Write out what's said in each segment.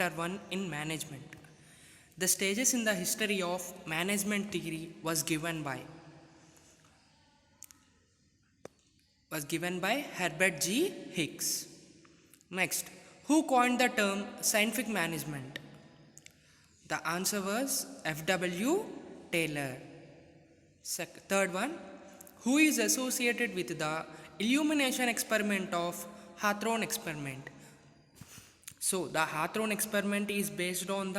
Chapter 1 in Management. The stages in the history of management theory was given by Herbert G. Hicks. Next, who coined the term scientific management? The answer was F.W. Taylor. Third one, who is associated with the illumination experiment of Hawthorne experiment? So the Hawthorne experiment is based on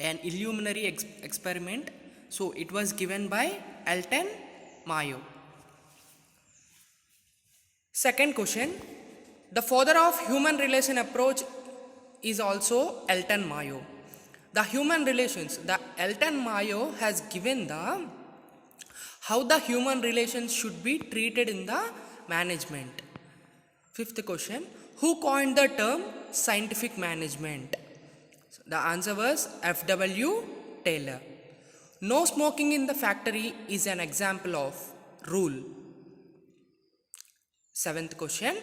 an illuminary experiment. So it was given by Elton Mayo. Second question, the father of human relation approach is also Elton Mayo. The human relations, the Elton Mayo has given how the human relations should be treated in the management. Fifth question, who coined the term scientific management? The answer was F.W. Taylor. No smoking in the factory is an example of rule. Seventh question,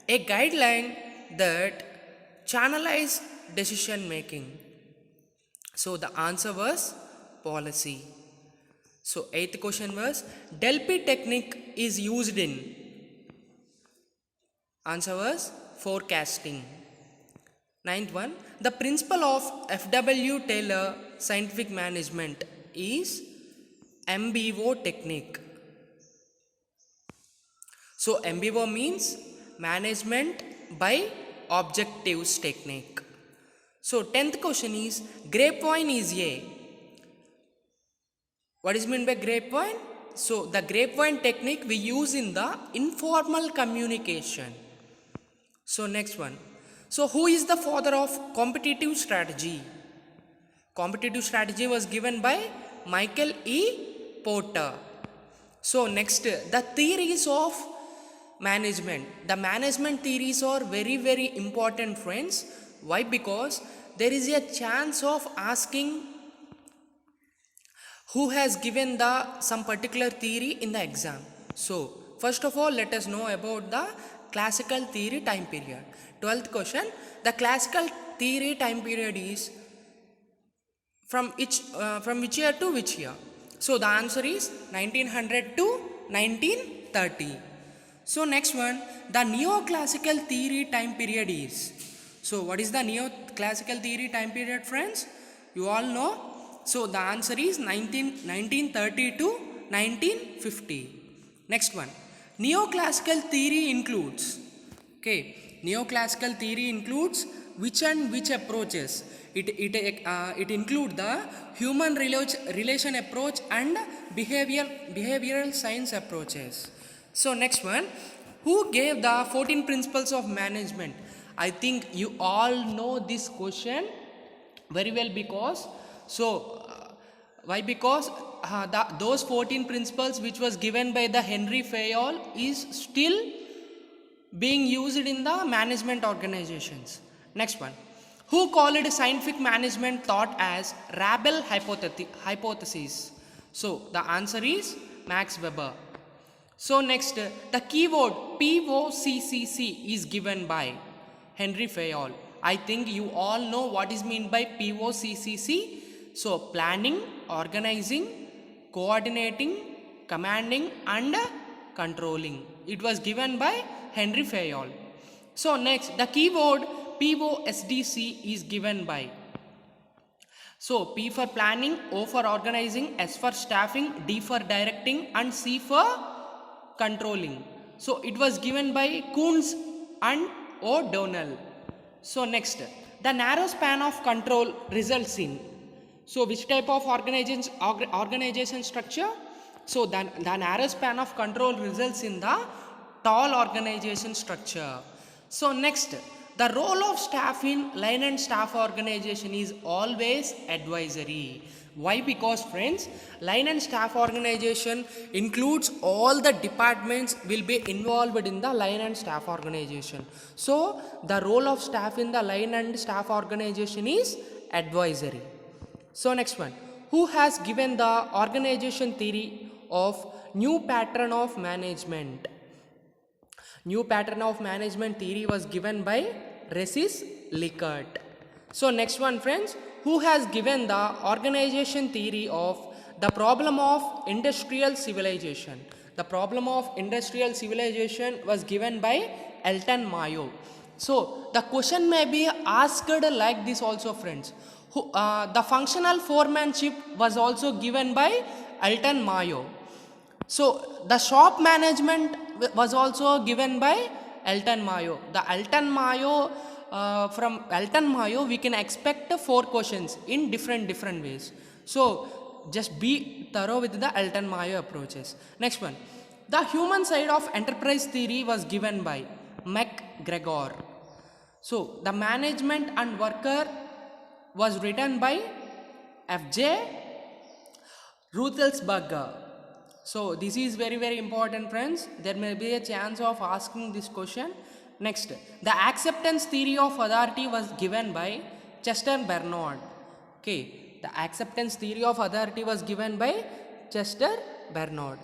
a guideline that channelize decision making. So the answer was policy. So eighth question was, Delphi technique is used in. Answer was forecasting. Ninth one, the principle of F.W. Taylor scientific management is MBO technique. So MBO means management by objectives technique. So 10th question is, grapevine is a. What is meant by grapevine? So the grapevine technique we use in the informal communication. So next one. So who is the father of competitive strategy? Competitive strategy was given by Michael E. Porter. So next, the theories of management. The management theories are very, very important, friends. Why? Because there is a chance of asking who has given some particular theory in the exam. So first of all, let us know about the classical theory time period. 12th question, the classical theory time period is from which year to which year? So the answer is 1900 to 1930. So next one, the neoclassical theory time period is. So what is the neoclassical theory time period, friends? You all know. So the answer is 1930 to 1950. Next one, neoclassical theory includes. Neoclassical theory includes which approaches? It includes the human relation approach and behavioral science approaches. So next one, who gave the 14 principles of management? I think you all know this question very well because why? Because those 14 principles which was given by the Henry Fayol is still being used in the management organizations. Next one, who called scientific management thought as Rabel hypothesis? So the answer is Max Weber. So next, the keyword POCCC is given by Henry Fayol. I think you all know what is meant by POCCC. So planning, organizing, coordinating, commanding and controlling. It was given by Henry Fayol. So next, the keyword POSDC is given by. So P for planning, O for organizing, S for staffing, D for directing and C for controlling. So it was given by Coons and O'Donnell. So next, the narrow span of control results in. So which type of organization structure? So the narrow span of control results in the tall organization structure. So next, the role of staff in line and staff organization is always advisory. Why? Because friends, line and staff organization includes all the departments will be involved in the line and staff organization. So the role of staff in the line and staff organization is advisory. So next one, who has given the organization theory of new pattern of management? New pattern of management theory was given by Ressis Likert. So next one, friends, who has given the organization theory of the problem of industrial civilization? The problem of industrial civilization was given by Elton Mayo. So the question may be asked like this also, friends. The functional foremanship was also given by Elton Mayo. So the shop management was also given by Elton Mayo. The Elton Mayo, from Elton Mayo, we can expect 4 questions in different ways. So just be thorough with the Elton Mayo approaches. Next one, the human side of enterprise theory was given by McGregor. So the management and worker was written by F.J. Ruthelsberger. So this is very important, friends. There may be a chance of asking this question. Next, the acceptance theory of authority was given by Chester Bernard. Okay, the acceptance theory of authority was given by Chester Bernard.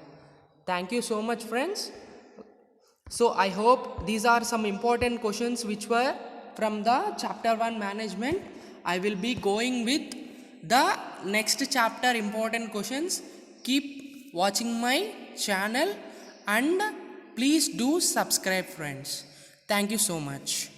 Thank you so much, friends. So I hope these are some important questions which were from the chapter 1 management. I will be going with the next chapter important questions. Keep watching my channel and please do subscribe, friends. Thank you so much.